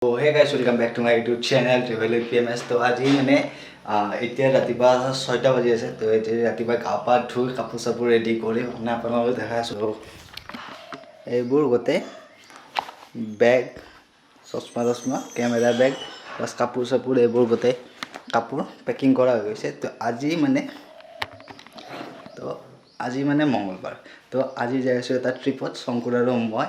तो hey guys welcome back to my YouTube channel travel with PMS। तो आज মানে এতিয়া ৰাতিপুৱা 6টা বাজি আছে। তো এতিয়া ৰাতিপুৱা গা পা ধুই কাপোৰ চাপোৰ ৰেডি কৰি মানে আপোনালোকক দেখাই আছোঁ। এইবোৰ গোটেই বেগ চশমা কেমেৰা বেগ প্লাছ কাপোৰ চাপোৰ এইবোৰ গোটেই কাপোৰ পেকিং কৰা হৈ গৈছে। তো আজি মানে মঙ্গলবাৰ। তো আজি যাই আছোঁ এটা ট্ৰিপত শংকুৰ আৰু মই।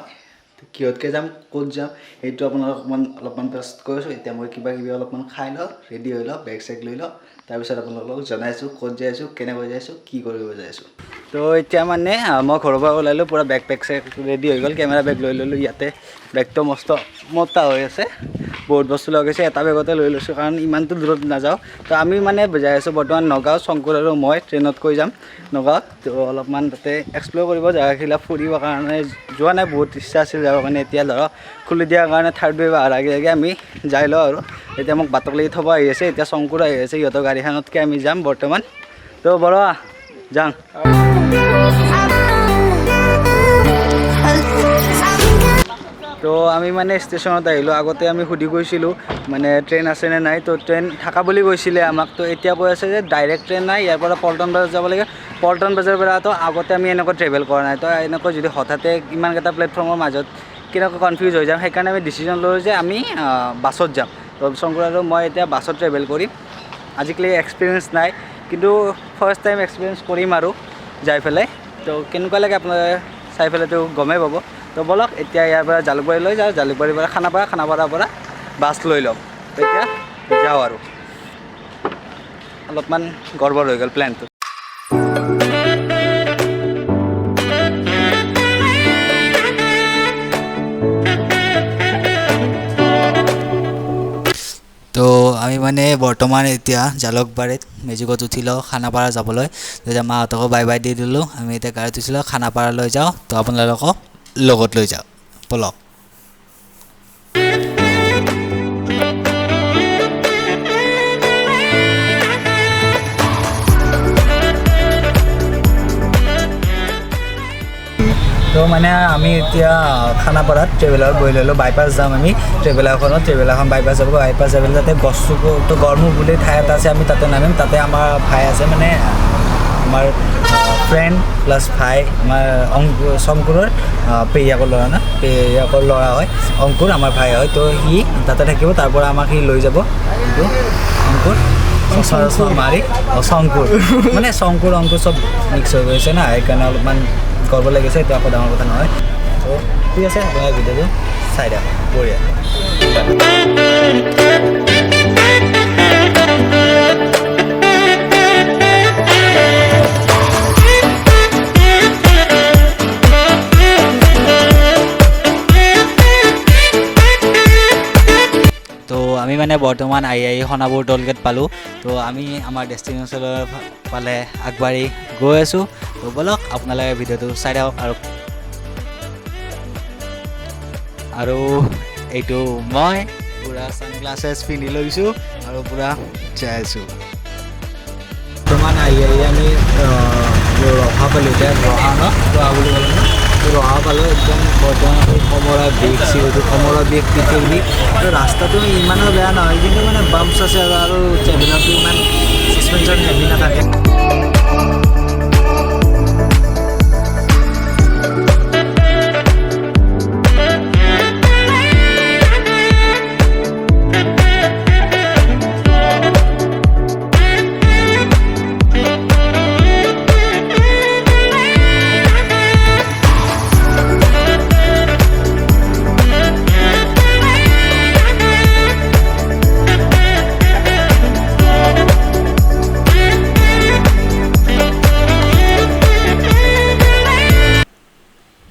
কিহতকৈ যাম ক'ত যাম সেইটো আপোনালোকক অলপমান পেষ্ট কৰিছোঁ। এতিয়া মই কিবা কিবি অলপমান খাই লওঁ, ৰেডি হৈ লওঁ, বেগ চেগ লৈ লওঁ, তাৰপিছত আপোনালোকক জনাইছোঁ ক'ত যাই আছোঁ, কেনেকৈ যাই আছোঁ, কি কৰিব যাই আছোঁ। তো এতিয়া মানে মই ঘৰৰ পৰা ওলালোঁ, পূৰা বেগ পেক চেক ৰেডি হৈ গ'ল, কেমেৰা বেগ লৈ ল'লোঁ। ইয়াতে বেগটো মস্ত মোটা হৈ আছে, বহুত বস্তু লগাইছে, এটা বেগতে লৈ লৈছোঁ কাৰণ ইমানটো দূৰত নাযাওঁ। তো আমি মানে যাই আছোঁ বৰ্তমান নগাঁও। শংকুৰ আৰু মই ট্ৰেইনতকৈ যাম নগাঁৱত। তো অলপমান তাতে এক্সপ্ল'ৰ কৰিব, জেগাখিলা ফুৰিবৰ কাৰণে যোৱা নাই, বহুত ইচ্ছা আছিল যাবৰ কাৰণে। এতিয়া ধৰক খুলি দিয়াৰ কাৰণে থাৰ্ড ৱেভ অহাৰ আগে আগে আমি যাই লওঁ আৰু। এতিয়া মোক বাটক লাগি থ'ব আহি আছে, এতিয়া শংকুৰ আহি আছে, সিহঁতৰ গাড়ীখনতকৈ আমি যাম বৰ্তমান। তো বৰা যাওঁ। তো আমি মানে ষ্টেচনত আহিলোঁ। আগতে আমি সুধি গৈছিলোঁ মানে ট্ৰেইন আছেনে নাই। তো ট্ৰেইন থকা বুলি কৈছিলে আমাক। তো এতিয়া কৈ আছে যে ডাইৰেক্ট ট্ৰেইন নাই, ইয়াৰ পৰা পল্টন বজাৰ যাব লাগে। পল্টন বজাৰৰ পৰাতো আগতে আমি এনেকৈ ট্ৰেভেল কৰা নাই। তো এনেকৈ যদি হঠাতে ইমানকেইটা প্লেটফৰ্মৰ মাজত কেনেকৈ কনফিউজ হৈ যাম, সেইকাৰণে আমি ডিচিজন ল'লোঁ যে আমি বাছত যাম। তো শংকুৰ আৰু মই এতিয়া বাছত ট্ৰেভেল কৰিম। আজিকালি এক্সপিৰিয়েঞ্চ নাই, কিন্তু ফাৰ্ষ্ট টাইম এক্সপিৰিয়েঞ্চ কৰিম আৰু যাই পেলাই। তো কেনেকুৱা লাগে আপোনালোকে চাই পেলাইতো গমেই পাব। তো বলক এতিয়া ইয়াৰ পৰা জালুকবাৰী লৈ যাওঁ, জালুকবাৰীৰ পৰা খানাপাৰাৰ পৰা বাছ লৈ ল'ম। তো এতিয়া যাওঁ আৰু অলপমান গড়বড় হৈ গ'ল প্লেনটো। তো আমি মানে বৰ্তমান এতিয়া জালুকবাৰীত মেজিকত উঠিলোঁ খানাপাৰা যাবলৈ। তেতিয়া মাহঁতকো বাই বাই দি দিলোঁ। আমি এতিয়া গাড়ীত উঠিলোঁ, খানাপাৰালৈ যাওঁ। তো আপোনালোকক লগত লৈ যাওঁ, বলক। তো মানে আমি এতিয়া খানাপাৰাত ট্ৰেভেলাৰ বহি ল'লোঁ, বাইপাছ যাম আমি ট্ৰেভেলাৰখনত। ট্ৰেভেলাৰখন বাইপাছ যাব, বাইপাছ যাবলৈ তাতে গছটো গড়মুখ বুলি ঠাই এটা আছে, আমি তাতে নামিম। তাতে আমাৰ ভাই আছে, মানে আমাৰ ফ্ৰেণ্ড প্লাছ ভাই, আমাৰ শংকুৰৰ পেহীয়েকৰ ল'ৰা না, পেহীয়েকৰ ল'ৰা হয় অংকুৰ, আমাৰ ভাই হয়। তো সি তাতে থাকিব, তাৰ পৰা আমাক সি লৈ যাব। কিন্তু অংকুৰ মাৰি শংকুৰ মানে শংকুৰ অংকুৰ চব মিক্স হৈ গৈছে না, সেইকাৰণে অলপমান কৰিব লাগিছে। এইটো আকৌ ডাঙৰ কথা নহয়। তো ঠিক আছে, আপোনাৰ ভিডিঅ'টো চাই দিয়ক, বঢ়িয়া। তো আমি মানে বৰ্তমান আহি সোণাপুৰ টোল গেট পালোঁ। তো আমি আমাৰ ডেষ্টিনেশ্যনৰ ফালে আগবাঢ়ি গৈ আছোঁ। তো বলক আপোনালোকে ভিডিঅ'টো চাই থাকক। আৰু এইটো মই পূৰা ছানগ্লাছেছ পিন্ধি লৈছোঁ আৰু পূৰা যাই আছোঁ। বৰ্তমান আহি আমি ৰহা পালোঁ। এতিয়া ৰহা বুলি ক'লে ন, ৰহা পালোঁ। একদম বৰ্তমান কমৰা বিষ চিৰিটো, কমৰা বিষ, পিঠিৰ বিষ। তো ৰাস্তাটো ইমানো বেয়া নহয়, কিন্তু মানে বাম্পছ আছে আৰু ট্ৰেভেলাৰটো ইমান ছাছপেনশ্যন হেভি নাথাকে।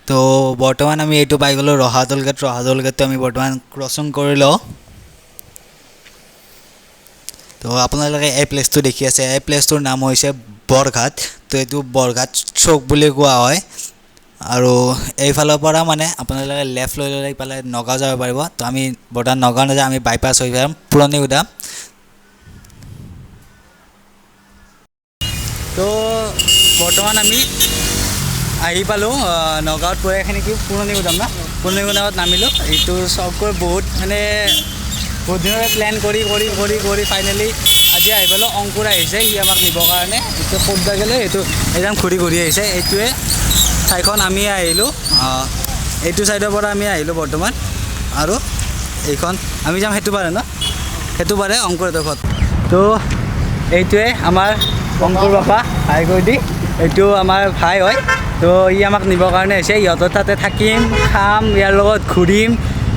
তো বৰ্তমান আমি এইটো পাই গ'লোঁ ৰহা টোল গেট। ৰহা টোল গেটটো আমি বৰ্তমান ক্ৰচিং কৰি লওঁ। তো আপোনালোকে এই প্লেচটো দেখি আছে, এই প্লেচটোৰ নাম হৈছে বৰঘাট। তো এইটো বৰঘাট চৌক বুলি কোৱা হয়। আৰু এইফালৰ পৰা মানে আপোনালোকে লেফ্ট লৈ ল'লে ইফালে নগাঁও যাব পাৰিব। তো আমি বৰ্তমান নগাঁও নাযাওঁ, আমি বাইপাছ হৈ যাম পুৰণি উদাম। তো বৰ্তমান আমি আহি পালোঁ নগাঁৱত পৰে এখিনি কি পুৰণি গুদাম ন পুৰণি গুদামত নামিলোঁ এইটো চবকৈ বহুত মানে বহুত দিনৰে প্লেন কৰি ফাইনেলি আজি আহি পালোঁ অংকুৰ আহিছে ই আমাক নিবৰ কাৰণে এইটো ক'ত বা গ'লে এইটো একদম ঘূৰি আহিছে এইটোৱে ঠাইখন আমি আহিলোঁ এইটো ছাইডৰ পৰা আমি আহিলোঁ বৰ্তমান আৰু এইখন আমি যাম সেইটো পাৰে ন সেইটো পাৰে অংকুৰহঁতৰ ঘৰত তো এইটোৱে আমাৰ অংকুৰ বাপা হাই কৈ দি এইটো আমাৰ ভাই হয় তো ই আমাক নিবৰ কাৰণে হৈছে ইহঁতৰ তাতে থাকিম খাম ইয়াৰ লগত ঘূৰিম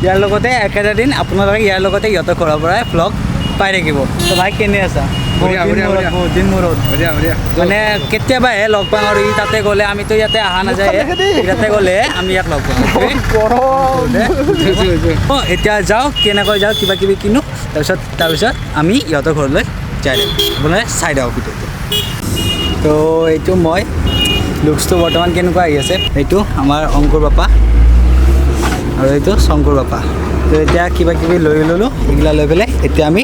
ইয়াৰ লগতে একেটা দিন আপোনালোকে ইয়াৰ লগতে ইহঁতৰ ঘৰৰ পৰাই ভ্লগ পাই থাকিব তো ভাই কেনে আছা বহুত দিন মূৰত মানে কেতিয়াবাহে লগ পাওঁ আৰু ই তাতে গ'লে আমিতো ইয়াতে অহা নাযায় ইয়াতে গ'লে আমি ইয়াক লগ পাওঁ এতিয়া যাওঁ কেনেকৈ যাওঁ কিবা কিবি কিনো তাৰপিছত আমি ইহঁতৰ ঘৰলৈ যাই আপোনালোকে চাই দিওঁ ভিডিঅ'টো তো এইটো মই লুকছটো বৰ্তমান কেনেকুৱা আহি আছে এইটো আমাৰ অংকুৰ বাপা আৰু এইটো শংকুৰ বাপা তো এতিয়া কিবা কিবি লৈ ল'লোঁ এইগিলা লৈ পেলাই এতিয়া আমি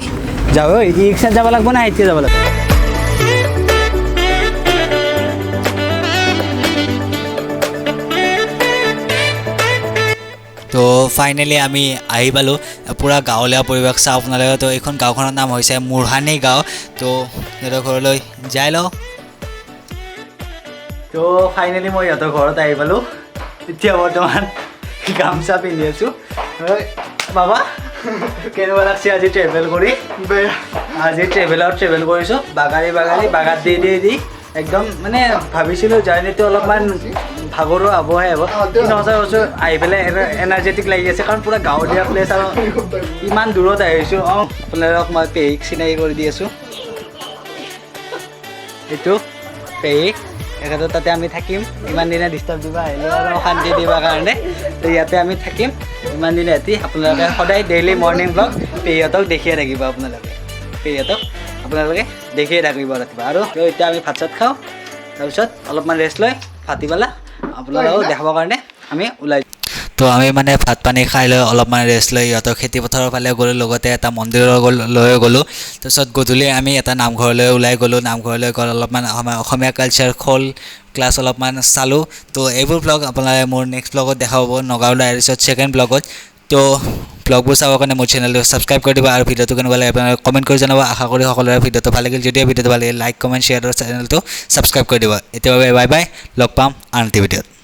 যাওঁ ই ৰিক্সাত যাব লাগিব না এতিয়া যাব লাগিব তো ফাইনেলি আমি আহি পালোঁ পূৰা গাঁৱলীয়া পৰিৱেশ চাওঁ আপোনালোকে তো এইখন গাঁওখনৰ নাম হৈছে মুঢ়ানী গাঁও তো সিহঁতৰ ঘৰলৈ যাই লওঁ তো ফাইনেলি মই ইহঁতৰ ঘৰত আহি পালোঁ এতিয়া বৰ্তমান গামোচা পিন্ধি আছোঁ বাবা কেনেকুৱা লাগছে আজি ট্ৰেভেল কৰি আজি ট্ৰেভেল কৰিছোঁ বাগাত দি একদম মানে ভাবিছিলোঁ জাৰ্ণিটো অলপমান ভাগৰো হ'বহে হ'ব কিন্তু সঁচা কৈছোঁ আহি পেলাই এনাৰ্জেটিক লাগি আছে কাৰণ পূৰা গাঁৱলীয়া প্লেচ আৰু ইমান দূৰত আহিছোঁ আপোনালোকক মই পেহীক চিনাকি কৰি দি আছোঁ এইটো পেহীক এখেতৰ তাতে আমি থাকিম ইমান দিনে ডিষ্টাৰ্ব দিব আহিলোঁ আৰু শান্তি দিবৰ কাৰণে তো ইয়াতে আমি থাকিম ইমান দিনে ৰাতি আপোনালোকে সদায় ডেইলি মৰ্ণিং ব্লগ পেহীহঁতক দেখিয়ে থাকিব আপোনালোকে দেখিয়ে থাকিব ৰাতিপুৱা আৰু এতিয়া আমি ভাত চাত খাওঁ তাৰপিছত অলপমান ৰেষ্ট লৈ ভাটিবেলা আপোনালোকক দেখাবৰ কাৰণে আমি ওলাই তো আমি মানে ভাত পানী খাই লৈ অলপমান ৰেষ্ট লৈ ইহঁতৰ খেতিপথাৰৰ ফালে গ'লোঁ লগতে এটা মন্দিৰলৈ গ'লোঁ তাৰপিছত গধূলি আমি এটা নামঘৰলৈ ওলাই গ'লোঁ নামঘৰলৈ গৈ অলপমান অসমীয়া কালচাৰ খোল ক্লাছ অলপমান চালোঁ তো এইবোৰ ব্লগ আপোনালোকে মোৰ নেক্সট ব্লগত দেখা পাব নগাঁৱলৈ আহিছোঁ ছেকেণ্ড ব্লগত তো ব্লগবোৰ চাবৰ কাৰণে মোৰ চেনেলটো ছাবস্ক্ৰাইব কৰি দিব আৰু ভিডিঅ'টো কেনেকুৱা লাগে আপোনালোকে কমেণ্ট কৰি জনাব আশা কৰি সকলোৰে ভিডিঅ'টো ভাল লাগিল যদিও ভিডিঅ'টো ভাল লাগিল লাইক কমেণ্ট শ্বেয়াৰ আৰু চেনেলটো ছাবস্ক্ৰাইব কৰি দিব এতিয়া বাই বাই লগ পাম আন এটি ভিডিঅ'ত